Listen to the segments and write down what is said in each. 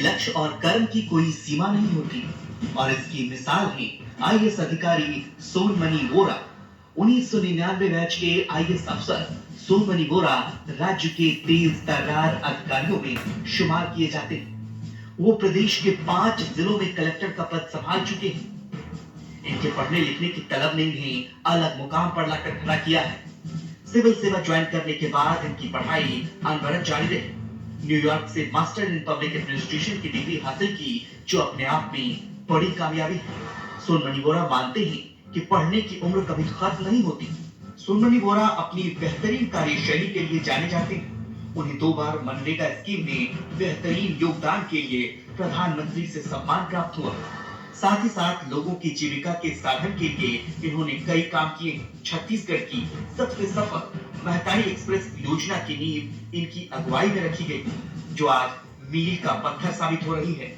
लक्ष्य और कर्म की कोई सीमा नहीं होती और इसकी मिसाल है आईएएस अधिकारी सोनमणि बोरा। 1999 बैच के आईएएस अफसर सोनमणि बोरा राज्य के तेज तर्रार अधिकारियों में शुमार किए जाते हैं। वो प्रदेश के 5 जिलों में कलेक्टर का पद संभाल चुके हैं। इनके पढ़ने लिखने की तलब ने इन्हें अलग मुकाम पर लाकर खड़ा किया है। सिविल सेवा ज्वाइन करने के बाद इनकी पढ़ाई अनवरत जारी रही। न्यूयॉर्क से मास्टर इन पब्लिक एडमिनिस्ट्रेशन की डिग्री हासिल की, जो अपने आप में बड़ी कामयाबी है। सोनमणि बोरा मानते हैं कि पढ़ने की उम्र कभी खत्म नहीं होती। सोनमणि बोरा अपनी बेहतरीन कार्यशैली के लिए जाने जाते हैं। उन्हें 2 बार मनरेगा स्कीम में बेहतरीन योगदान के लिए प्रधानमंत्री से सम्मान प्राप्त हुआ। साथ ही साथ लोगों की जीविका के साधन के लिए इन्होंने कई काम किए। छत्तीसगढ़ की सबसे सफल महतारी एक्सप्रेस योजना की नींव इनकी अगुवाई में रखी गई, जो आज मील का पत्थर साबित हो रही है।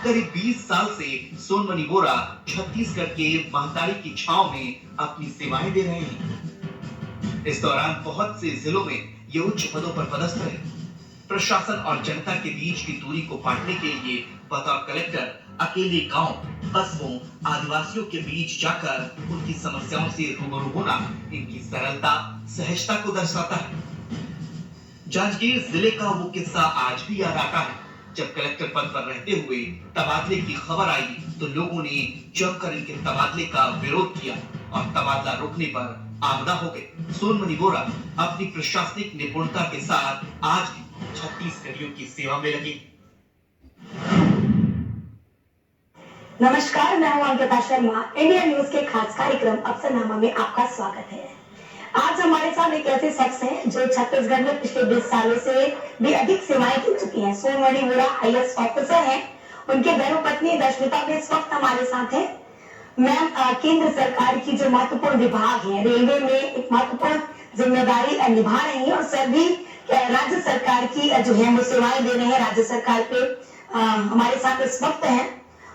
करीब 20 साल से सोनमणि बोरा छत्तीसगढ़ के महतारी की छांव में अपनी सेवाएं दे रहे हैं। इस दौरान बहुत से जिलों में ये उच्च पदों पर पदस्थ रहे। प्रशासन और जनता के बीच की दूरी को पाटने के लिए बतौर कलेक्टर अकेले गांव, कस्बों, आदिवासियों के बीच जाकर उनकी समस्याओं से रूबरू होना इनकी सरलता, सहजता को दर्शाता है। जांजगीर जिले का वो किस्सा आज भी याद आता है, जब कलेक्टर पद पर रहते हुए तबादले की खबर आई तो लोगों ने जमकर इनके तबादले का विरोध किया और तबादला रोकने पर आमदा हो गए। सोनमणि बोरा अपनी प्रशासनिक निपुणता के साथ आज भी छत्तीसगढ़ियों की सेवा में लगे। नमस्कार, मैं हूं अंकिता शर्मा। इंडिया न्यूज के खास कार्यक्रम अफसरनामा में आपका स्वागत है। आज हमारे साथ एक ऐसे शख्स हैं जो छत्तीसगढ़ में पिछले 20 सालों से भी अधिक सेवाएं कर चुकी हैं। सोनमणि बोरा आईएएस ऑफिसर हैं। उनके धर्मपत्नी दर्शमिता भी इस वक्त हमारे साथ है। मैम, केंद्र सरकार की जो महत्वपूर्ण विभाग है, रेलवे में एक महत्वपूर्ण जिम्मेदारी निभा रही है और सर भी राज्य सरकार की जो है वो सेवाएं दे रहे हैं। राज्य सरकार पे हमारे साथ इस वक्त है।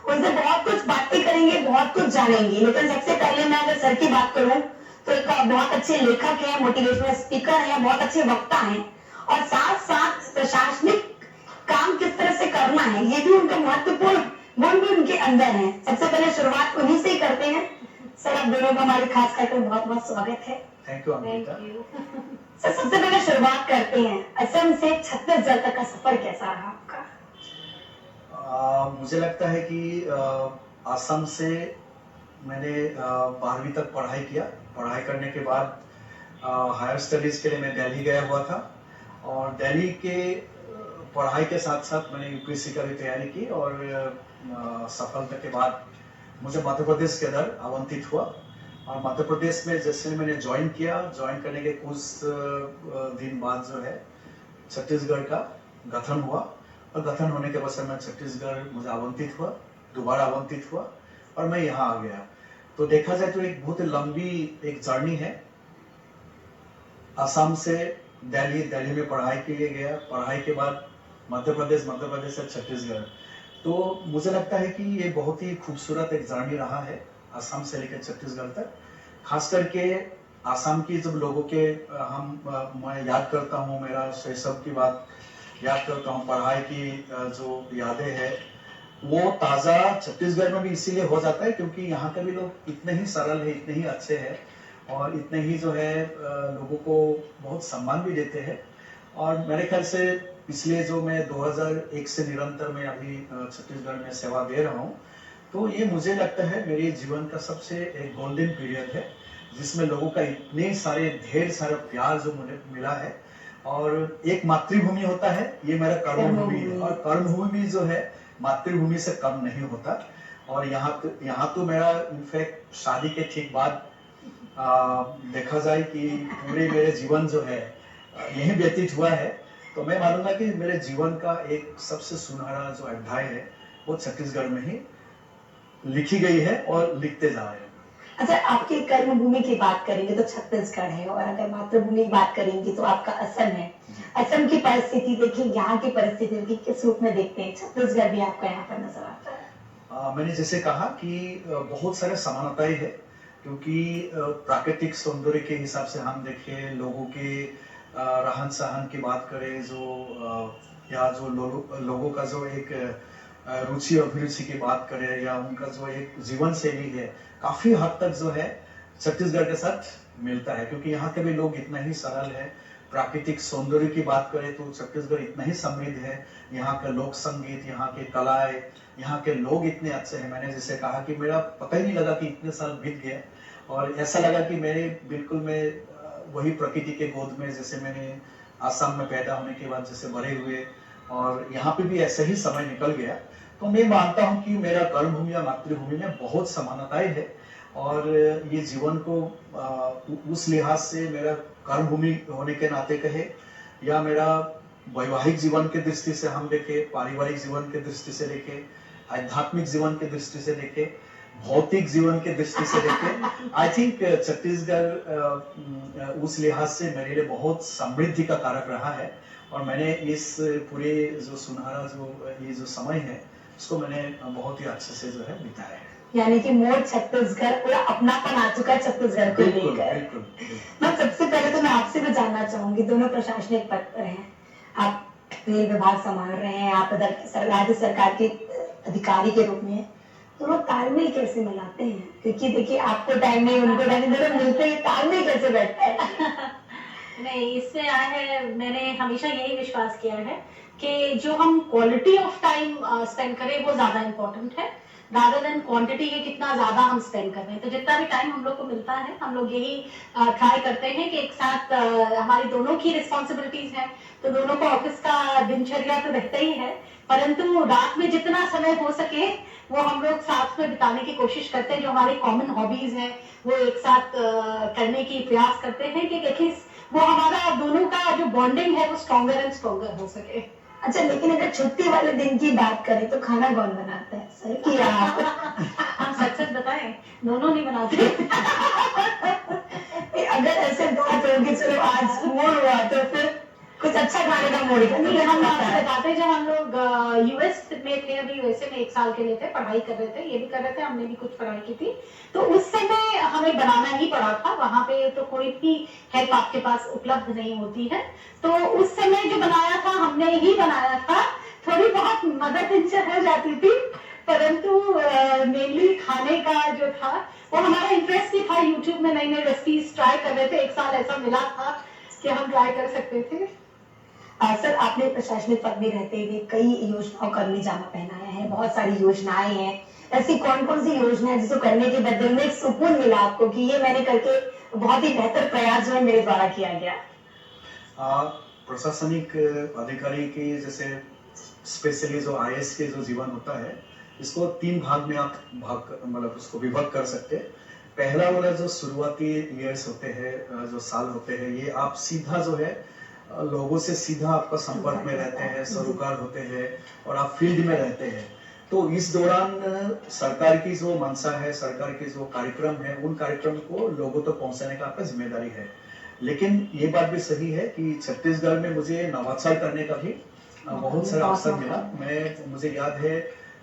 उनसे बहुत कुछ बातें करेंगे, बहुत कुछ जानेंगे, लेकिन सबसे पहले मैं अगर सर की बात करूं तो एक बहुत अच्छे लेखक हैं, मोटिवेशनल स्पीकर हैं, बहुत अच्छे वक्ता हैं और साथ साथ प्रशासनिक काम किस तरह से करना है ये भी उनका महत्वपूर्ण गुण भी उनके अंदर है। सबसे पहले शुरुआत उन्हीं से ही करते हैं। सर, आप दोनों का हमारे खास कार्यक्रम बहुत बहुत स्वागत है। Thank you Amrita. सर, सबसे पहले शुरुआत करते हैं, असम से छत्तीसगढ़ तक का सफर कैसा रहा आपका? मुझे लगता है कि असम से मैंने 12वीं तक पढ़ाई किया। पढ़ाई करने के बाद हायर स्टडीज के लिए मैं दिल्ली गया हुआ था और दिल्ली के पढ़ाई के साथ साथ मैंने यूपीएससी का भी तैयारी की और सफलता के बाद मुझे मध्य प्रदेश के अंदर आवंटित हुआ और मध्य प्रदेश में जैसे मैंने ज्वाइन किया, ज्वाइन करने के कुछ दिन बाद जो है छत्तीसगढ़ का गठन हुआ और गठन होने के बाद से मैं छत्तीसगढ़ मुझे आवंटित हुआ, दोबारा आवंटित हुआ और मैं यहाँ आ गया। तो देखा जाए तो एक बहुत लंबी एक जर्नी है। असम से दिल्ली, दिल्ली में पढ़ाई के लिए गया, पढ़ाई के बाद मध्य प्रदेश, मध्य प्रदेश से छत्तीसगढ़। तो मुझे लगता है कि ये बहुत ही खूबसूरत एक जर्नी रहा है असम से लेकर छत्तीसगढ़ तक। खास करके असम की जब लोगों के मैं याद करता हूँ, मेरा शैशव की बात याद करता हूँ, पढ़ाई की जो यादें हैं वो ताज़ा छत्तीसगढ़ में भी इसीलिए हो जाता है क्योंकि यहाँ के भी लोग इतने ही सरल है, इतने ही अच्छे हैं और इतने ही जो है लोगों को बहुत सम्मान भी देते हैं। और मेरे ख्याल से इसलिए जो मैं 2001 से निरंतर मैं अभी छत्तीसगढ़ में सेवा दे रहा हूँ, तो ये मुझे लगता है मेरे जीवन का सबसे एक गोल्डन पीरियड है जिसमें लोगों का इतने सारे ढेर सारा प्यार जो मुझे मिला है। और एक मातृभूमि होता है, ये मेरा कर्मभूमि है और कर्मभूमि जो है मातृभूमि से कम नहीं होता। और यहाँ तो मेरा इनफैक्ट शादी के ठीक बाद देखा जाए कि पूरे मेरे जीवन जो है यही व्यतीत हुआ है। तो मैं मानूंगा कि मेरे जीवन का एक सबसे सुनहरा जो अध्याय है वो छत्तीसगढ़ में ही लिखी गई है और लिखते जा रहे हैं। अच्छा, आपकी कर्म भूमि की बात करेंगे तो छत्तीसगढ़ है और अगर मातृभूमि की बात करेंगे तो आपका असम है। असम की परिस्थिति देखिए, यहाँ की परिस्थिति किस रूप में देखते हैं? छत्तीसगढ़ भी आपका यहाँ पर नजर आता है। मैंने जैसे कहा कि बहुत सारे समानताएं है क्योंकि प्राकृतिक सौंदर्य के हिसाब से हम देखें, लोगों के रहन सहन की बात करें, जो या जो लोगों का जो एक रुचि अभिरुचि की बात करें या उनका जो एक जीवन शैली है, काफी हद तक जो है छत्तीसगढ़ के साथ मिलता है, क्योंकि यहाँ के भी लोग इतना ही सरल है। प्राकृतिक सौंदर्य की बात करें तो छत्तीसगढ़ इतना ही समृद्ध है। यहाँ का लोक संगीत, यहाँ के कलाएं, यहाँ के लोग इतने अच्छे हैं। मैंने जैसे कहा कि मेरा पता ही नहीं लगा कि इतने साल बीत गए, और ऐसा लगा कि मेरे बिल्कुल मैं वही प्रकृति के गोद में, जैसे मैंने आसाम में पैदा होने के बाद जैसे बड़े हुए, और यहाँ पे भी ऐसे ही समय निकल गया। तो मैं मानता हूँ कि मेरा कर्मभूमि या मातृभूमि में बहुत समानताएं है, और ये जीवन को उस लिहाज से मेरा कर्मभूमि होने के नाते कहे, या मेरा वैवाहिक जीवन के दृष्टि से हम देखें, पारिवारिक जीवन के दृष्टि से देखें, आध्यात्मिक जीवन के दृष्टि से देखें, भौतिक जीवन के दृष्टि से देखें, आई थिंक छत्तीसगढ़ उस लिहाज से मेरे लिए बहुत समृद्धि का कारक रहा है। और मैंने इस पूरे जो सुनहरा जो ये जो समय है, उसको मैंने बहुत ही अच्छे से जो है बिताया है। यानी कि मोर छत्तीसगढ़ पूरा अपनापन आ चुका है छत्तीसगढ़ को बिल्कुल लेकर। बिल्कुल। मैं सबसे पहले तो मैं आपसे भी जानना चाहूंगी, दोनों प्रशासनिक पद पर हैं, आप रेल विभाग संभाल रहे हैं, आप राज्य सरकार के अधिकारी के रूप में, तो वो तालमेल कैसे मिलाते हैं? क्योंकि देखिए आपको टाइम नहीं, उनको टाइम नहीं, दोनों मिलते ही तालमेल कैसे बैठता है? नहीं, इससे आया है, मैंने हमेशा यही विश्वास किया है कि जो हम क्वालिटी ऑफ टाइम स्पेंड करें वो ज्यादा इम्पोर्टेंट है, रादर देन क्वांटिटी के कितना ज्यादा हम स्पेंड कर रहे हैं। तो जितना भी टाइम हम लोग को मिलता है, हम लोग यही ट्राई करते हैं कि एक साथ हमारी दोनों की रिस्पॉन्सिबिलिटीज हैं, तो दोनों को ऑफिस का दिनचर्या तो रहता ही है, परंतु रात में जितना समय हो सके वो हम लोग साथ में बिताने की कोशिश करते हैं। जो हमारे कॉमन हॉबीज हैं वो एक साथ करने की प्रयास करते हैं कि देखिए वो हमारा दोनों का जो बॉन्डिंग है वो स्ट्रॉन्गर एंड स्ट्रॉन्गर हो सके। अच्छा, लेकिन अगर छुट्टी वाले दिन की बात करें तो खाना कौन बनाता है? सर कि आप? हम सच सच बताएं, दोनों नहीं बनाते। अगर ऐसे बात होगी, चलो आज मूड हुआ तो फिर कुछ अच्छा खाने का मूड नहीं, हम आपसे बताते जब हम लोग यूएस में थे, अभी यूएसए में 1 साल के लिए थे, पढ़ाई कर रहे थे, ये भी कर रहे थे, हमने भी कुछ पढ़ाई की थी, तो उस समय हमें बनाना ही पड़ा था। वहां पे तो कोई भी हेल्प आपके पास उपलब्ध नहीं होती है, तो उस समय जो बनाया था हमने ही बनाया था। थोड़ी बहुत मदद इनसे हो जाती थी, परंतु मेनली खाने का जो था वो हमारा इंटरेस्ट ही था। यूट्यूब में नई नई रेसिपीज ट्राई कर रहे थे, 1 साल ऐसा मिला था कि हम ट्राई कर सकते थे। सर, आपने प्रशासनिक पद में रहते हुए कई योजनाओं का जामा पहनाया है, बहुत सारी योजनाएं हैं, ऐसी कौन कौन सी योजना है जिसको करने के बदले में एक सुकून मिला आपको कि ये मैंने करके बहुत ही बेहतर प्रयास जो है मेरे द्वारा किया गया? प्रशासनिक अधिकारी की जैसे स्पेशली जो आईएएस के जो जीवन होता है, इसको 3 भाग में आप मतलब उसको विभाग कर सकते हैं। पहला वाला जो शुरुआती ईयर्स होते हैं, जो साल होते हैं, ये आप सीधा जो है लोगों से सीधा आपका संपर्क में रहते हैं, सरोकार होते हैं और आप फील्ड में रहते हैं। तो इस दौरान सरकार की जो मंशा है, सरकार के जो कार्यक्रम है, उन कार्यक्रम को लोगों तक पहुंचाने का आपका जिम्मेदारी है। लेकिन ये बात भी सही है कि छत्तीसगढ़ में मुझे नवाचार करने का भी बहुत सारा अवसर मिला। मुझे याद है,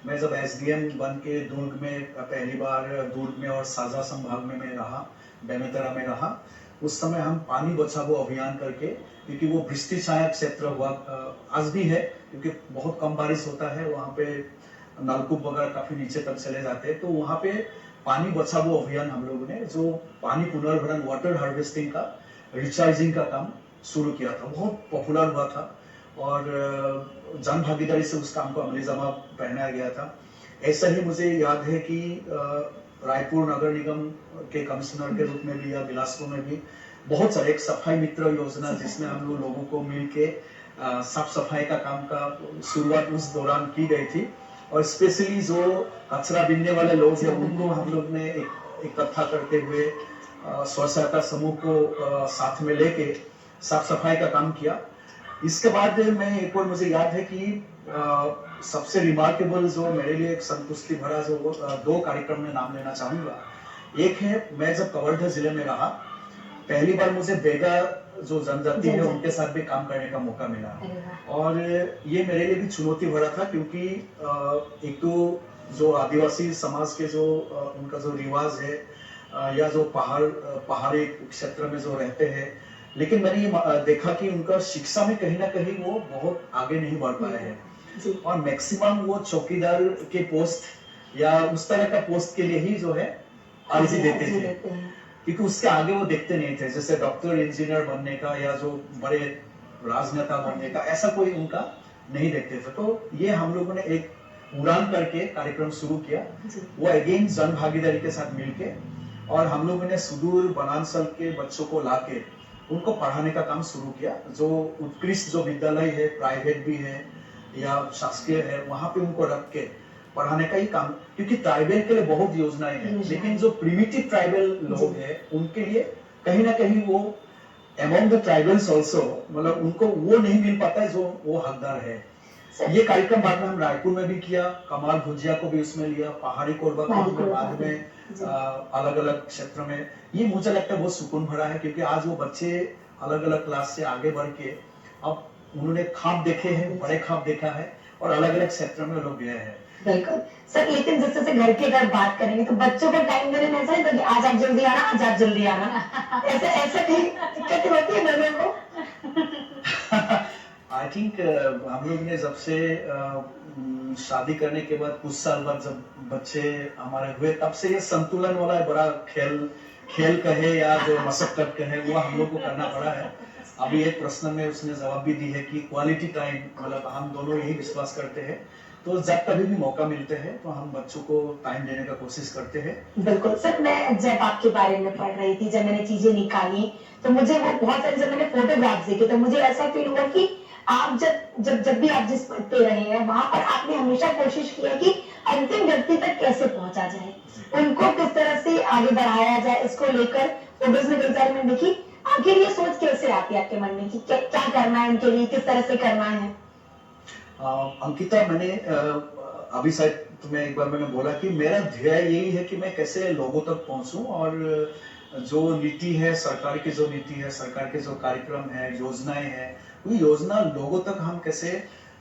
मैं जब एसडीएम बन के दुर्ग में पहली बार दुर्ग में और साजा संभाग में मैं रहा, बेमेतरा में रहा, उस समय हम पानी बचाओ अभियान करके, क्योंकि वो वृष्टि छाया क्षेत्र हुआ, आज भी है क्योंकि बहुत कम बारिश होता है वहाँ पे, नलकूप वगैरह काफी नीचे तक चले जाते हैं, तो वहाँ पे पानी बचाओ अभियान हम लोगों ने जो पानी पुनर्भरण, वाटर हार्वेस्टिंग का, रिचार्जिंग का काम शुरू किया था, बहुत पॉपुलर हुआ था और जन भागीदारी से उस काम को अमली जामा पहनाया गया था। ऐसा ही मुझे याद है कि रायपुर नगर निगम के कमिश्नर के रूप में भी या बिलासपुर में भी बहुत सारे एक सफाई मित्र योजना, जिसमें हम लोगों को मिलके साफ सफाई का काम का शुरुआत उस दौरान की गई थी। और स्पेशली जो कचरा बीनने वाले लोग हैं, उनको हम लोग ने इकट्ठा करते हुए स्व सहायता समूह को साथ में लेके साफ सफाई का काम किया। इसके बाद मैं एक और मुझे याद है कि सबसे रिमार्केबल जो मेरे लिए एक संतुष्टि भरा जो 2 कार्यक्रम में नाम लेना चाहूंगा। एक है, मैं जब कवर्धा जिले में रहा, पहली बार मुझे बेगा जो जनजाति है उनके साथ भी काम करने का मौका मिला, और ये मेरे लिए भी चुनौती भरा था, क्योंकि एक तो जो आदिवासी समाज के जो उनका जो रिवाज है, या जो पहाड़ी क्षेत्र में जो रहते हैं, लेकिन मैंने ये देखा कि उनका शिक्षा में कहीं ना कहीं वो बहुत आगे नहीं बढ़ पाए हैं जी और मैक्सिमम वो चौकीदार के पोस्ट या उस तरह का पोस्ट के लिए ही जो है अर्जी देते अर्जी थे, देते हैं। क्योंकि उसके आगे वो देखते नहीं थे, जैसे डॉक्टर इंजीनियर बनने का या जो बड़े राजनेता बनने का ऐसा कोई उनका नहीं देखते थे। तो ये हम लोगों ने एक उड़ान करके कार्यक्रम शुरू किया, जी वो अगेन जन भागीदारी के साथ मिलके, और हम लोगों ने सुदूर वनांचल के बच्चों को लाके उनको पढ़ाने का काम शुरू किया। जो उत्कृष्ट जो विद्यालय है, प्राइवेट भी है या शासकीय है, वहां पे उनको रख के पढ़ाने का ही काम, क्योंकि ट्राइबल के लिए बहुत योजनाएं हैं, लेकिन जो प्रिमिटिव ट्राइबल लोग हैं उनके लिए कहीं ना कहीं वो अमंग द ट्राइबल्स ऑल्सो, मतलब उनको वो नहीं मिल पाता है जो वो हकदार है। ये कार्यक्रम बाद में हम रायपुर में भी किया, कमाल भुजिया को भी उसमें लिया, पहाड़ी कोरबा को हमने बाद में अलग अलग क्षेत्र में। ये मुझे लगता है बहुत सुकून भरा है, क्योंकि आज वो बच्चे अलग अलग क्लास से आगे बढ़ के अब उन्होंने ख्वाब देखे हैं, बड़े ख्वाब देखा है और अलग अलग क्षेत्र में लोग गए हैं। बिल्कुल सर, लेकिन जैसे से घर की अगर बात करेंगे तो बच्चों को टाइम देने में ऐसा नहीं था कि आज आप जल्दी आना, आज आप जल्दी आना, ऐसे ऐसे कहीं दिक्कत होती है घर में को? आई थिंक हम लोग ने जब से शादी करने के बाद कुछ साल बाद जब बच्चे हमारे हुए, तब से ये संतुलन वाला बड़ा खेल कहे या जो मशक्कत कहे वो हम लोग को करना पड़ा है। अभी एक प्रश्न में उसने जवाब भी दी है कि क्वालिटी टाइम, मतलब हम दोनों यही विश्वास करते हैं, तो जब कभी भी मौका मिलते हैं तो हम बच्चों को टाइम देने का कोशिश करते हैं। बिल्कुल सर, मैं जब आपके बारे में पढ़ रही थी, जब मैंने चीजें निकाली तो मुझे वो बहुत सारे, जब मैंने फोटोग्राफ देखे तो मुझे ऐसा फील हुआ कि आप जब भी आप जिस पद पे रहे हैं वहां पर आपने हमेशा कोशिश की है कि अंतिम व्यक्ति तक कैसे पहुंचा जाए, उनको किस तरह से आगे बढ़ाया जाए, इसको लेकर फोटोज में कई सारी मैंने देखी। आखिर ये सोच कैसे आती है आपके मन में कि क्या करना है उनके लिए, किस तरह से करना है? अंकिता, मैंने अभी शायद तुम्हें एक बार मैंने बोला कि मेरा ध्येय यही है कि मैं कैसे लोगों तक पहुंचूं और जो नीति है, सरकार की जो नीति है, सरकार के जो कार्यक्रम है, योजनाएं हैं, वो योजना लोगों तक हम कैसे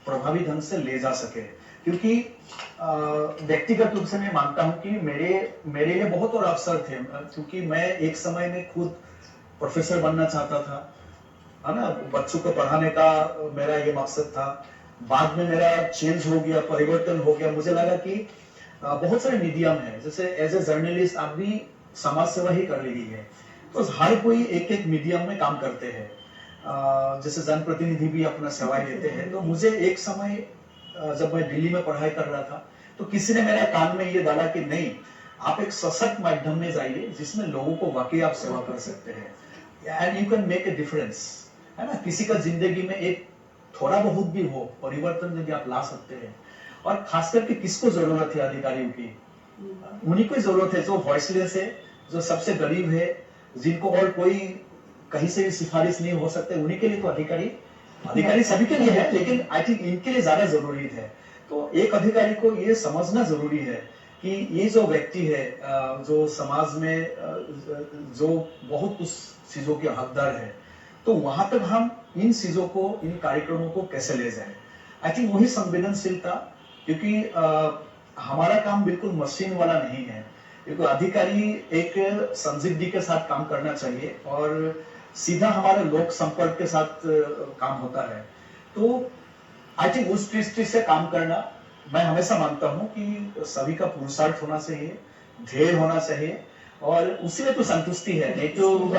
प्रभावी ढंग से ले जा सके। क्योंकि व्यक्तिगत रूप से मैं मानता हूं कि मेरे लिए बहुत और अवसर थे, क्योंकि मैं एक समय में खुद प्रोफेसर बनना चाहता था, है ना, बच्चों को पढ़ाने का मेरा ये मकसद था। बाद में मेरा चेंज हो गया, परिवर्तन हो गया। मुझे लगा कि बहुत सारे मीडियम है, जैसे एज ए जर्नलिस्ट आप भी समाज सेवा ही कर रही है, तो हर कोई एक एक मीडियम में काम करते हैं, जैसे जनप्रतिनिधि भी अपना सेवाएं देते हैं। तो मुझे एक समय जब मैं दिल्ली में पढ़ाई कर रहा था तो किसी ने मेरे कान में ये डाला कि नहीं, आप एक सशक्त माध्यम में जाइए जिसमें लोगों को वाकई आप सेवा कर सकते हैं, and you can make a difference, है ना। किसी का जिंदगी में एक थोड़ा बहुत भी हो परिवर्तन यदि आप ला सकते हैं, और खास करके किसको जरूरत है अधिकारियों की, उन्हीं को जरूरत है जो वॉइसलेस है, जो सबसे गरीब है, जिनको और कोई कहीं से भी सिफारिश नहीं हो सकते, उन्हीं के लिए तो अधिकारी सभी के लिए है, लेकिन आई थिंक इनके लिए ज्यादा जरूरी है। तो एक अधिकारी को ये समझना जरूरी है कि ये जो व्यक्ति है, जो समाज में जो बहुत कुछ चीजों के हकदार है, तो वहां तक हम इन चीजों को, इन कार्यक्रमों को कैसे ले जाए। आई थिंक वही संवेदनशीलता, क्योंकि हमारा काम बिल्कुल मशीन वाला नहीं है, क्योंकि अधिकारी एक संजीदगी के साथ काम करना चाहिए और सीधा हमारे लोक संपर्क के साथ काम होता है। तो आई थिंक उस दृष्टि से काम करना, मैं हमेशा मानता हूं कि सभी का पुरुषार्थ होना चाहिए, ध्येय होना चाहिए, और उसी में तो संतुष्टि है, नहीं तो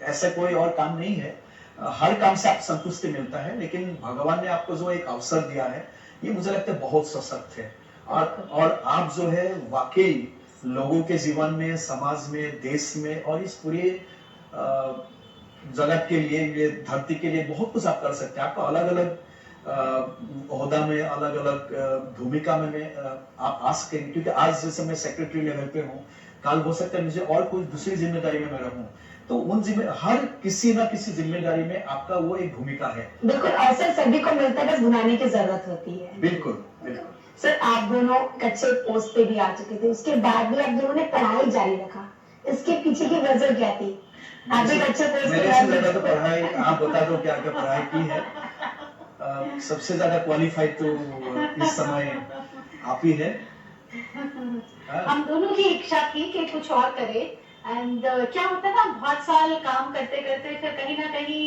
ऐसा कोई और काम नहीं है। हर काम से आप संतुष्टि मिलता है, लेकिन भगवान ने आपको जो एक अवसर दिया है, ये मुझे लगता है बहुत सशक्त है, और आप जो है वाकई लोगों के जीवन में, समाज में, देश में और इस पूरे जगत के लिए, ये धरती के लिए बहुत कुछ आप कर सकते हैं। आपको अलग अलग ओहदा में, अलग अलग भूमिका में आप आ सकेंगे, क्योंकि आज जैसे मैं सेक्रेटरी लेवल पे हूँ, कल हो सकता है मुझे और कोई दूसरी जिम्मेदारी में मैं रहूं, तो उन हर किसी ना किसी जिम्मेदारी में आपका वो एक भूमिका है। बिल्कुल, अवसर सभी को मिलता है, बस बुलाने की जरूरत होती है। बिल्कुल बिल्कुल। सर, आप दोनों अच्छे पोस्ट पे भी आ चुके थे, उसके बाद भी आप दोनों ने पढ़ाई जारी रखा, इसके पीछे की वजह क्या थी? आप भी अच्छे पोस्ट पे मेरे से ज्यादा तो पढ़ाई, आप बता दो क्या क्या पढ़ाई की है। सबसे ज्यादा क्वालिफाइड तो इस समय आप ही है। हम दोनों की इच्छा थी कि कुछ और करे, एंड क्या होता है ना, बहुत साल काम करते करते फिर कहीं ना कहीं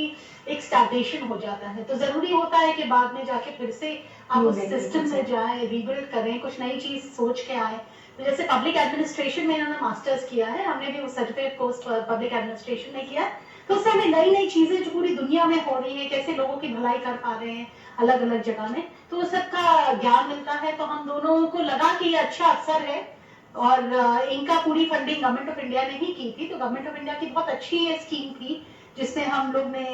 एक स्टैग्नेशन हो जाता है, तो जरूरी होता है कि बाद में जाके फिर से आप उस सिस्टम में जाए, रीबिल्ड करें, कुछ नई चीज सोच के आए। तो जैसे पब्लिक एडमिनिस्ट्रेशन में इन्होंने मास्टर्स किया है, हमने भी उस सर्टिफिकेट कोर्स पब्लिक एडमिनिस्ट्रेशन में किया, तो उससे हमें नई नई चीजें जो पूरी दुनिया में हो रही है, कैसे लोगों की भलाई कर पा रहे हैं अलग अलग जगह में, तो उस सबका ज्ञान मिलता है। तो हम दोनों को लगा कि ये अच्छा अवसर है, और इनका पूरी फंडिंग गवर्नमेंट ऑफ इंडिया ने ही की थी, तो गवर्नमेंट ऑफ इंडिया की बहुत अच्छी ये स्कीम थी, जिसमें हम लोग ने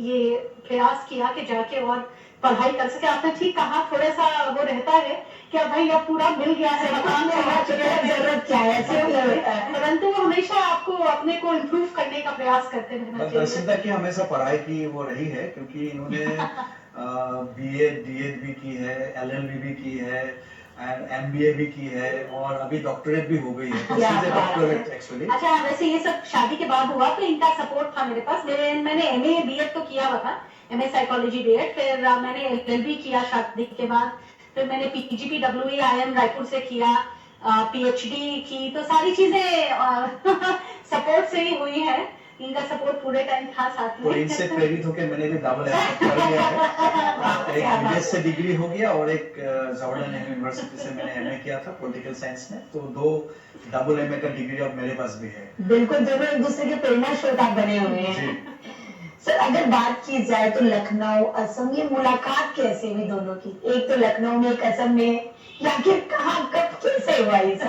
ये प्रयास किया कि जाके और पढ़ाई कर सके। आपने ठीक कहा, थोड़ा सा वो रहता है कि भाई अब पूरा मिल गया है, मकान में आ चुके हैं, जरूरत क्या है, ऐसा नहीं होता है। परंतु हमेशा आपको अपने को इम्प्रूव करने का प्रयास करते रहना चाहिए। दर्शिता की हमेशा पढ़ाई की वो रही है, क्योंकि इन्होंने बीएड डीएड भी की है, एलएलबी भी की है, एमबीए भी की है, और अभी डॉक्टरेट भी हो गई है, तो क्या she's a बात doctorate है। actually। अच्छा, वैसे ये सब शादी के बाद हुआ, तो इनका सपोर्ट था मेरे पास। मैंने एमए बीएड तो किया हुआ था, एमए साइकोलॉजी बीएड, फिर मैंने एलएलबी किया शादी के बाद, फिर मैंने पीजीपीडब्ल्यूईआईएम रायपुर से किया, पीएचडी की, तो सारी चीजें सपोर्ट से ही हुई है। इनका सपोर्ट पूरे टाइम था साथ तो में। इनसे प्रेरित होकर मैंने भी डबल एमए कर लिया है। एक विदेश से डिग्री हो गया, और एक जॉर्डन यूनिवर्सिटी से मैंने एमए किया था पॉलिटिकल साइंस में, तो 2 डबल एमए का डिग्री अब मेरे पास भी है। बिल्कुल, दोनों एक दूसरे के प्रेरणा स्रोत आप बने हुए हैं। सर, अगर बात की जाए तो लखनऊ असम, ये मुलाकात कैसे हुई दोनों की? एक तो लखनऊ में, एक असम में, या फिर कहाँ कब कैसे हुआ ये सब?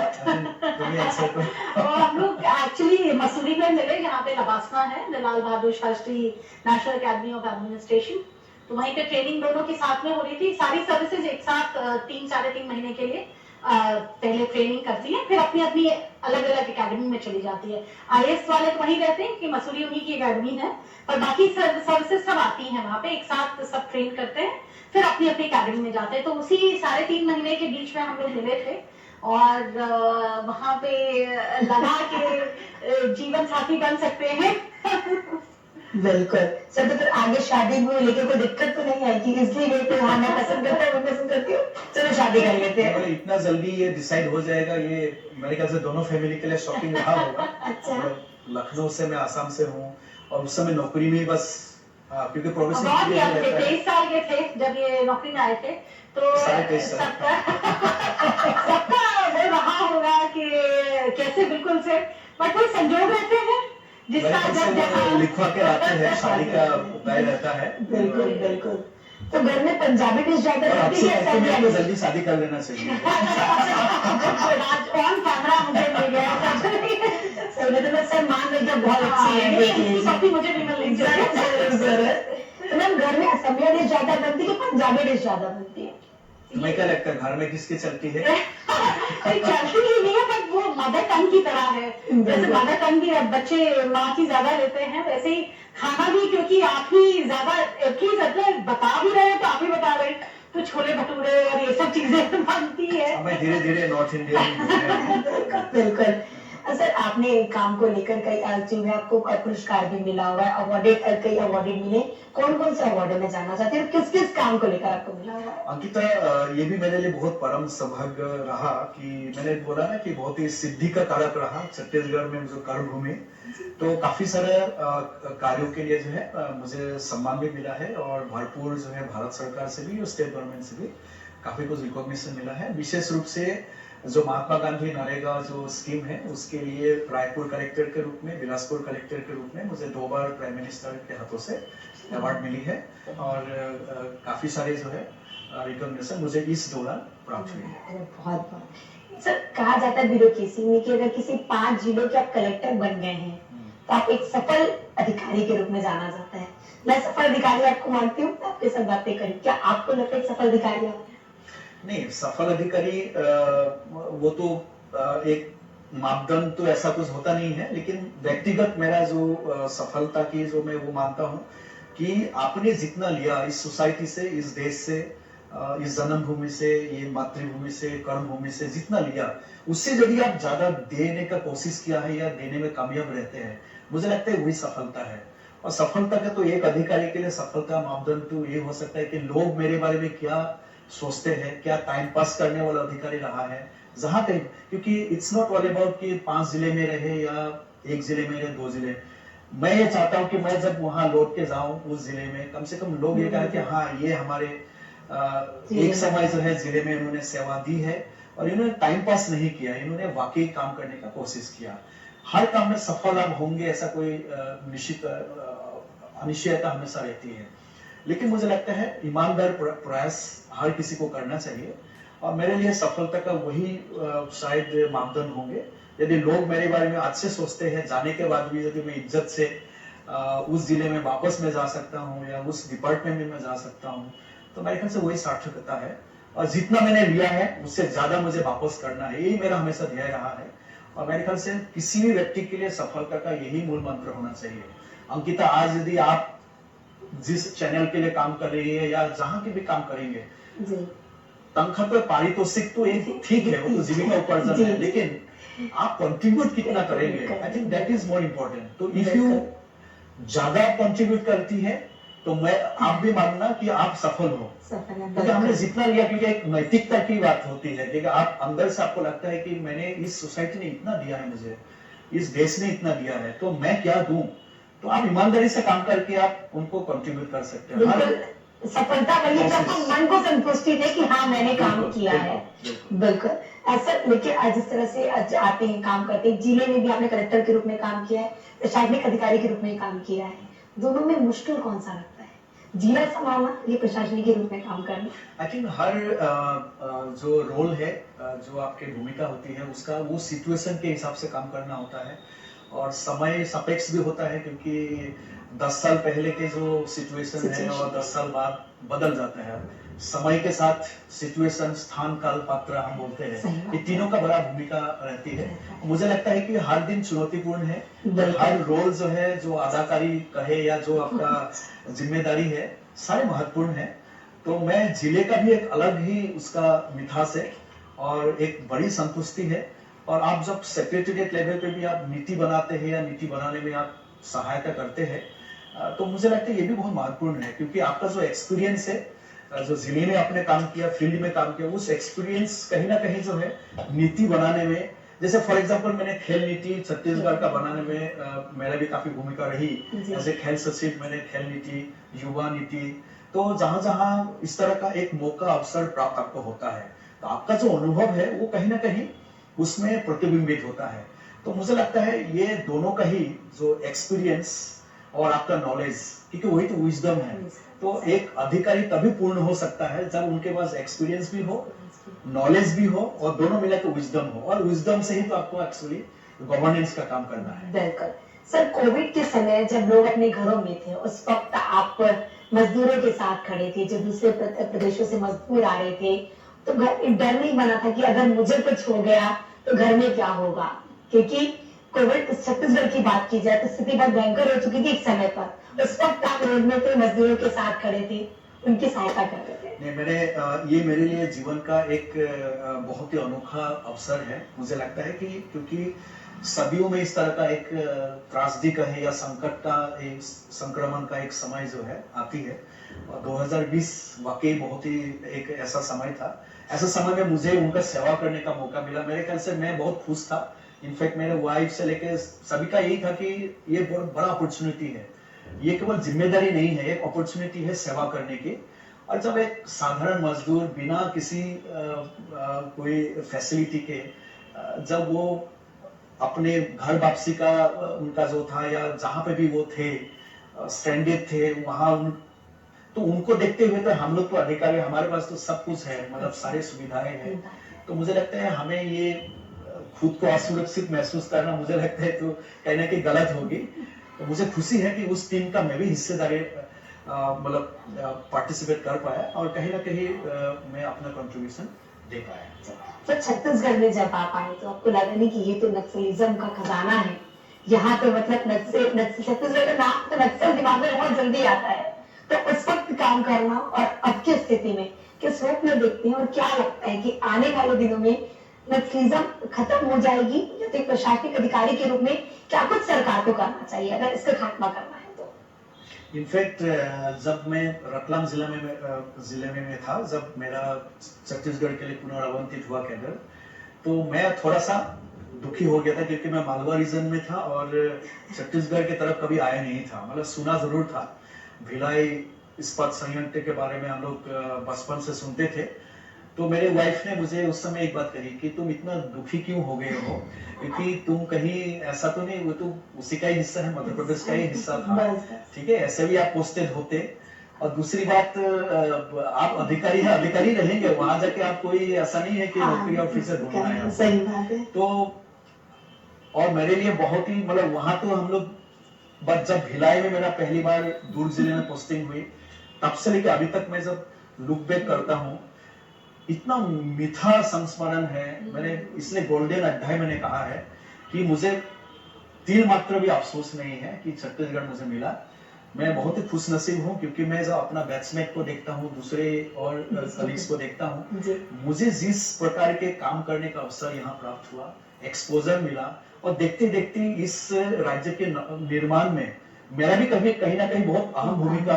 और हम लोग एक्चुअली मसूरी में मिले, जहाँ पे लबासना है, Lal Bahadur Shastri national academy of administration, तो वहीं पे ट्रेनिंग दोनों के साथ में हो रही थी। सारी सर्विसेज एक साथ 3-3.5 महीने के लिए पहले ट्रेनिंग करती है, फिर अपनी अपनी अलग अलग एकेडमी में चली जाती है। आईएएस वाले तो वहीं रहते हैं कि मसूरी उन्हीं की एकेडमी है, पर बाकी सर्विसेज सब आती हैं वहाँ पे, एक साथ सब ट्रेन करते हैं, फिर अपनी अपनी एकेडमी में जाते हैं। तो उसी 3.5 महीने के बीच में हम लोग मिले थे, और वहाँ पे लगा कि जीवन साथी बन सकते हैं। बिल्कुल सर। तो फिर आगे शादी में लेके कोई दिक्कत तो नहीं आई कि इसलिए गई तो हाँ मैं पसंद करता हूँ, मैं पसंद करती हूँ, चलो शादी कर लेते हैं? इतना जल्दी ये डिसाइड हो जाएगा, ये मेरे ख्याल से दोनों फैमिली के लिए शॉकिंग रहा होगा। अच्छा। लखनऊ से, मैं आसाम से हूँ, और उस समय नौकरी में बस, क्योंकि प्रोफेशन बहुत यंग थे, 23 साल के थे जब ये नौकरी में आए थे, तो सबका वो रहा होगा कि कैसे, बिल्कुल से, बट कोई संजोग रहते हैं जिसका जब लिखवा के आते हैं, शादी का उपाय रहता है। बिल्कुल बिल्कुल। तो घर में पंजाबी डिश ज्यादा बनती है, आपको जल्दी शादी कर लेना चाहिए। ऑन कैमरा मुझे मिल गया, तो मैं सर मान रही हूँ बहुत अच्छी है, देख लीजिए। कॉफी मुझे भी मिल जरूर। तो मैम, घर में असमिया डिश ज्यादा बनती है, पंजाबी डिश ज्यादा बनती है? तुम्हें क्या लगता है घर में किसकी चलती है? चलती ही नहीं है, पर वो मदर टंग की तरह है। जैसे मदर टंग भी बच्चे माँ की ज्यादा लेते हैं, वैसे ही खाना भी, क्योंकि आप ही ज्यादा एटलीस्ट बता भी रहे हैं, तो आप ही बता रहे हैं, तो छोले भटूरे और ये सब चीजें बनती है। हमें धीरे धीरे नॉर्थ इंडियन। बिल्कुल। सर, आपने काम को लेकर कई चीजें, आपको पुरस्कार भी मिला हुआ है, अवार्डेड, कई अवार्डेड मिले, कौन कौन से अवार्ड में जानना चाहते हैं, किस किस काम को लेकर आपको मिला हुआ है? अंकिता, ये भी मेरे लिए बहुत परम सौभाग्य रहा कि मैंने बोला ना कि बहुत ही सिद्धि का कारक रहा छत्तीसगढ़ में, जो कर्मभूमि, तो काफी सारे कार्यों के लिए जो है मुझे सम्मान भी मिला है, और भरपूर जो है भारत सरकार से भी और स्टेट गवर्नमेंट से भी काफी कुछ रिकॉग्निशन मिला है। विशेष रूप से जो महात्मा गांधी नरेगा जो स्कीम है, उसके लिए रायपुर कलेक्टर के रूप में, बिलासपुर कलेक्टर के रूप में मुझे 2 बार प्राइम मिनिस्टर के हाथों से अवार्ड मिली है, और काफी सारे जो है रिकॉग्निशन मुझे इस दौरान प्राप्त हुई है। बहुत बहुत। सर, कहा जाता है ब्यूरोक्रेसी में कि अगर किसी 5 जिलों के आप कलेक्टर बन गए हैं, तो आप एक सफल अधिकारी के रूप में जाना जाता है। मैं सफल अधिकारी आपको मानती हूँ, आपके साथ बातें करी, क्या आपको लगता है सफल अधिकारी आप? नहीं, सफल अधिकारी वो तो एक मापदंड तो ऐसा कुछ होता नहीं है, लेकिन व्यक्तिगत मेरा जो सफलता की जो मैं वो मानता हूँ कि आपने जितना लिया इस सोसाइटी से, इस देश से, इस जन्मभूमि से, ये मातृभूमि से, कर्मभूमि से जितना लिया, उससे यदि आप ज्यादा देने का कोशिश किया है या देने में कामयाब रहते हैं, मुझे लगता है वही सफलता है। और सफलता का तो एक अधिकारी के लिए सफलता मापदंड तो ये हो सकता है कि लोग मेरे बारे में क्या सोचते हैं, क्या टाइम पास करने वाला अधिकारी रहा है जहां कहीं, क्योंकि इट्स नॉट ऑल अबाउट कि 5 जिले में रहे या एक जिले में या 2 जिले, मैं ये चाहता हूँ कि मैं जब वहां लौट के जाऊं उस जिले में, कम से कम लोग ये कहें कि हाँ ये हमारे एक समय जो है जिले में इन्होंने सेवा दी है और इन्होंने टाइम पास नहीं किया, इन्होंने वाकई काम करने का कोशिश किया। हर काम में सफल आप होंगे ऐसा कोई निश्चित अनिश्चयता हमेशा रहती है, लेकिन मुझे लगता है ईमानदार प्रयास हर किसी को करना चाहिए और मेरे लिए सफलता का वही शायद मापदंड होंगे। यदि लोग मेरे बारे में अच्छे सोचते हैं, जाने के बाद भी यदि मैं इज्जत से उस जिले में वापस में जा सकता हूँ या उस डिपार्टमेंट में मैं जा सकता हूँ, तो मेरे ख्याल से वही सार्थकता है। और जितना मैंने लिया है उससे ज्यादा मुझे वापस करना है, यही मेरा हमेशा ध्येय रहा है। और मेरे ख्याल से किसी भी व्यक्ति के लिए सफलता का यही मूल मंत्र होना चाहिए। अंकिता, आज यदि आप जिस चैनल के लिए काम कर रही है या जहां की भी काम करेंगे, तनख्वाह तो पारितोषिक तो एक ठीक है, वो तो जीविका उपार्जन है, लेकिन आप कंट्रीब्यूट कितना करेंगे, I think that is more important. तो इफ यू ज्यादा कंट्रीब्यूट करती है तो मैं आप भी मानना कि आप सफल हो, क्योंकि हमने जितना लिया, क्योंकि एक नैतिकता की बात होती है, क्योंकि आप अंदर से आपको लगता है कि मैंने इस सोसाइटी ने इतना दिया है, मुझे इस देश ने इतना दिया है, तो मैं क्या दूं, तो आप ईमानदारी से काम करके आप उनको कंट्रीब्यूट कर सकते हैं। सफलता वही जब आपको मन को संतुष्टि दे कि हाँ मैंने काम किया है। बिल्कुल ऐसा। लेकिन आज जिस तरह से आज आते हैं, काम करते हैं, जिले में भी आपने कलेक्टर के रूप में काम किया है, प्रशासनिक अधिकारी के रूप में काम किया है, दोनों में मुश्किल कौन सा लगता है, जिला संभालना या प्रशासनिक के रूप में काम करना? आई थिंक हर जो रोल है, जो आपकी भूमिका होती है, उसका वो सिचुएशन के हिसाब से काम करना होता है और समय सापेक्ष भी होता है, क्योंकि 10 साल पहले के जो सिचुएशन है और 10 साल बाद बदल जाता है। समय के साथ सिचुएशन, स्थान, काल, पात्र हम बोलते हैं, ये तीनों का बड़ा भूमिका रहती है। मुझे लगता है कि हर दिन चुनौतीपूर्ण है, हर रोल जो है, जो अदाकारी कहे या जो आपका जिम्मेदारी है, सारे महत्वपूर्ण है। तो मैं जिले का भी एक अलग ही उसका मिठास है और एक बड़ी संतुष्टि है। और आप जब सेक्रेटेरिएट लेवल पे भी आप नीति बनाते हैं या नीति बनाने में आप सहायता करते हैं, तो मुझे लगता है ये भी बहुत महत्वपूर्ण है, क्योंकि आपका जो एक्सपीरियंस है, जो जिले में आपने काम किया, फील्ड में काम किया, उस एक्सपीरियंस कहीं ना कहीं जो है नीति बनाने में, जैसे फॉर एग्जांपल मैंने खेल नीति छत्तीसगढ़ का बनाने में मेरा भी काफी भूमिका रही। जैसे खेल सचिव, मैंने खेल नीति, युवा नीति, तो जहां जहां इस तरह का एक मौका, अवसर प्राप्त आपको होता है, तो आपका जो अनुभव है वो कहीं ना कहीं उसमें प्रतिबिंबित होता है। तो मुझे लगता है ये दोनों का ही जो एक्सपीरियंस और आपका नॉलेज, क्योंकि वही तो विजडम है। तो एक अधिकारी तभी पूर्ण हो सकता है जब उनके पास एक्सपीरियंस भी हो, नॉलेज भी हो और दोनों मिला के विजडम हो, और विजडम से ही तो आपको एक्चुअली गवर्नेंस का काम करना है। बिल्कुल सर। कोविड के समय जब लोग अपने घरों में थे, उस वक्त आप मजदूरों के साथ खड़े थे, जो दूसरे प्रदेशों से मजदूर आ रहे थे, तो डर नहीं बना था कि अगर मुझे कुछ हो गया तो घर में क्या होगा? क्योंकि कोविड छत्तीसगढ़ की बात की जाए तो स्थिति बहुत भयंकर हो चुकी थी एक समय पर, उस वक्त आप रोड में थे, मजदूरों के साथ खड़े थे, उनकी सहायता कर रहे थे। नहीं, मैंने ये मेरे लिए जीवन का एक बहुत ही अनोखा अवसर है। मुझे लगता है कि क्योंकि सदियों में इस तरह का एक त्रासदी का है या संकट का, एक संक्रमण का एक समय जो है आती है, और 2020 वाकई बहुत ही एक ऐसा समय था। ऐसा समय में मुझे उनका सेवा करने का मौका मिला। मेरे ख्याल से मैं बहुत खुश था। इनफैक्ट मेरे वाइफ से लेकर सभी का यही था कि ये बहुत बड़ा अपॉर्चुनिटी है, ये केवल जिम्मेदारी नहीं है, एक अपॉर्चुनिटी है सेवा करने की। और जब एक साधारण मजदूर बिना किसी कोई फैसिलिटी के जब वो अपने घर वापसी का उनका जो था या जहां पे भी वो थे स्ट्रैंडेड थे वहां, तो उनको देखते हुए तो हम लोग तो अधिकारी, हमारे पास तो सब कुछ है, मतलब सारी सुविधाएं हैं। तो मुझे लगता है हमें ये खुद को असुरक्षित महसूस करना, मुझे लगता है तो कहीं ना कहीं गलत होगी। तो मुझे खुशी है कि उस टीम का मैं भी हिस्सेदारी मतलब पार्टिसिपेट कर पाया और कहीं ना कहीं मैं अपना कंट्रीब्यूशन दे पाया। तो छत्तीसगढ़ में जब आप आए तो आपको लगा नहीं कि ये तो नक्सलिज्म का खजाना है, यहाँ तो मतलब छत्तीसगढ़ का नाम तो नक्सल दिमाग में बहुत जल्दी आता है, तो उस वक्त काम करना और अब की स्थिति में किस रूप में देखते हैं और क्या लगता है कि आने वाले दिनों में नक्सलिज्म खत्म हो जाएगी या तो प्रशासनिक अधिकारी के रूप में क्या कुछ सरकार को करना चाहिए अगर इसका खात्मा करना है तो? इनफैक्ट जब मैं रतलाम जिले में मैं था, जब मेरा छत्तीसगढ़ के लिए पुनरावंतित हुआ कैडर, तो मैं थोड़ा सा दुखी हो गया था क्योंकि मैं मालवा रीजन में था और छत्तीसगढ़ की तरफ कभी आया नहीं था, मतलब सुना जरूर था। भिलाई इस्पात संयंत्र के बारे में हम लोग बचपन से सुनते थे। तो मेरे वाइफ ने मुझे उस समय एक बात कही कि तुम इतना दुखी क्यों हो गए हो, क्योंकि तुम कहीं ऐसा तो नहीं, वो तो उसी का ही हिस्सा है, मध्य प्रदेश का ही हिस्सा था, ठीक है, ऐसे भी आप पोस्टेड होते। और दूसरी बात, आप अधिकारी है, अधिकारी रहेंगे वहां जाके, आप कोई ऐसा नहीं है कि नौकरी और फिर से ढूंढना है। सही बात है। तो और मेरे लिए बहुत ही, मतलब वहां तो हम लोग, बट जब भिलाई में मेरा पहली बार दुर्ग जिले में पोस्टिंग हुई, तब से लेकर अभी तक मैं जब लुक बैक करता हूँ, इतना मीठा संस्मरण है। मैंने इसलिए गोल्डन अध्याय मैंने कहा है कि मुझे तिल मात्र भी अफसोस नहीं है कि छत्तीसगढ़ मुझे मिला। मैं बहुत ही खुश नसीब हूँ, क्योंकि मैं जब अपना बैचमेट को देखता हूँ, दूसरे और कलीग्स को देखता हूँ, मुझे जिस प्रकार के काम करने का अवसर यहाँ प्राप्त हुआ, एक्सपोजर मिला, और देखते देखते इस राज्य के निर्माण में मेरा भी कभी कहीं ना कहीं बहुत अहम भूमिका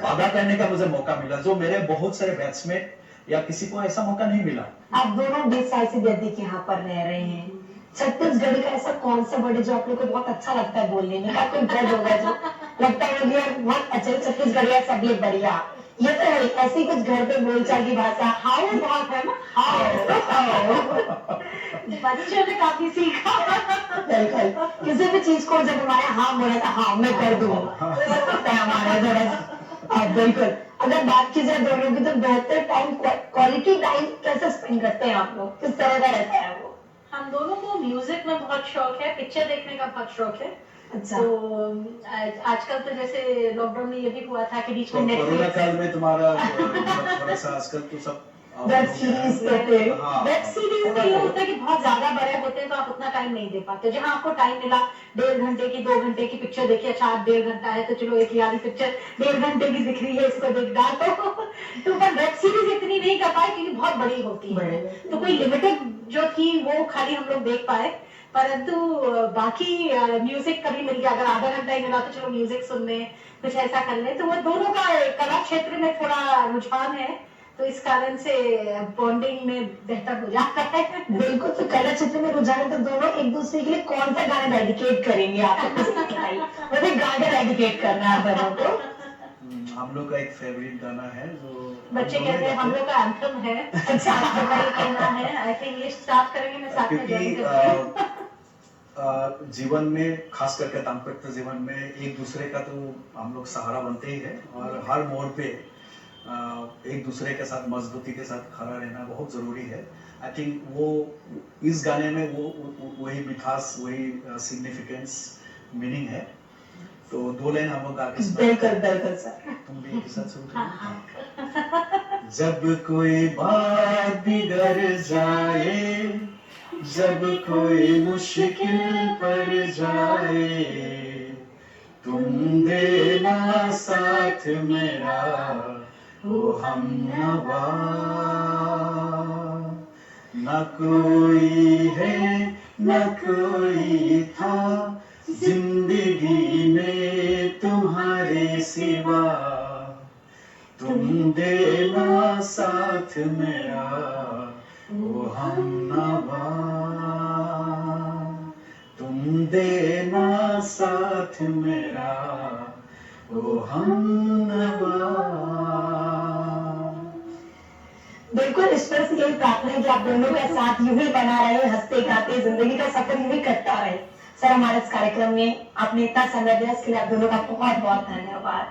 अदा करने का मुझे मौका मिला, जो मेरे बहुत सारे बैचमेट या किसी को ऐसा मौका नहीं मिला। आप दोनों 20 साल से अधिक यहाँ पर रह रहे हैं। छत्तीसगढ़ का ऐसा कौन सा वर्ड है जो आप लोग को बहुत अच्छा लगता है बोलने में? क्या कोई वर्ड होगा जो लगता है कि यार बहुत अच्छा छत्तीसगढ़िया, सब ये बढ़िया? ये तो है, ऐसी कुछ घर पे बोलचाल की भाषा हाउ बहुत है ना, हाउ बच्चों ने काफी सीखा। बिल्कुल, किसी भी चीज को जब हमारे हाँ बोला था, हाँ मैं कर दूंगा, तो ऐसा होता है हमारे थोड़ा। बिल्कुल, अगर बात की जाए दोनों की, तो बेहतर टाइम, क्वालिटी टाइम कैसे स्पेंड करते हैं आप लोग? किस तरह का रहता है वो? हम दोनों को म्यूजिक में बहुत शौक है, पिक्चर देखने का बहुत शौक है। अच्छा। तो आजकल तो जैसे लॉकडाउन में ये भी हुआ था कि बीच में तो कोरोना काल में तुम्हारा थोड़ा सा आजकल तो सब वेब सीरीज करते हैं। वेब सीरीज में ये होता है कि बहुत ज्यादा बड़े होते हैं तो आप उतना टाइम नहीं दे पाते। जहां आपको टाइम मिला 1.5 घंटे की 2 घंटे की पिक्चर देखी, अच्छा 1.5 घंटा है तो चलो एक वाली पिक्चर 1.5 घंटे की दिख रही है, इसको देख डालो। तो पर वेब सीरीज इतनी नहीं कर पाए क्योंकि बहुत बड़ी होती है, तो कोई लिमिटेड जो थी वो खाली हम लोग देख पाए। परंतु बाकी म्यूजिक कभी मिल गया, अगर आधा घंटा ही मिला तो चलो म्यूजिक सुन ले, कुछ ऐसा कर ले। तो वो दोनों का कला क्षेत्र में थोड़ा रुझान है, तो इस कारण से बॉन्डिंग में बेहतर हो जाता है। बिल्कुल, तो कला क्षेत्र में रुझान है, तो दोनों एक दूसरे के लिए कौन सा गाना डेडिकेट करेंगे आप? मुझे गाना डेडिकेट करना है दोनों को। हम लोग का एक फेवरेट गाना है जो बच्चे कहते हैं हम लोग का एंथम है। अच्छा, हमारा कहना है, आई थिंक ये स्टार्ट करेंगे, मैं साथ में ज्वाइन करूंगी। जीवन में, खास करके दाम्पत्य जीवन में, एक दूसरे का तो हम लोग सहारा बनते ही है, और हर मोड़ पे एक दूसरे के साथ मजबूती के साथ खड़ा रहना बहुत जरूरी है। आई थिंक वो इस गाने में वो वही मिठास, वही सिग्निफिकेंस, मीनिंग है। तो 2 लाइन हम लोग आगे बिल्कुल बिल्कुल सर, तुम भी एक साथ शुरू करो। जब कोई बात बिगड़ जाए, जब कोई मुश्किल पड़ जाए, तुम देना साथ मेरा ओ हमनवा। न कोई है न कोई था जिंदगी में तुम्हारे सिवा, तुम देना साथ मेरा ओ हमनवा, तुम देना साथ मेरा ओ हमनवा। बिल्कुल, ईश्वर से यही प्रार्थना है कि आप दोनों का साथ यूं ही बना रहे, हंसते गाते जिंदगी का सफर यूं ही कटता रहे। सर, हमारे इस कार्यक्रम में आपने इतना समय दिया, इसके लिए आप दोनों का बहुत बहुत धन्यवाद।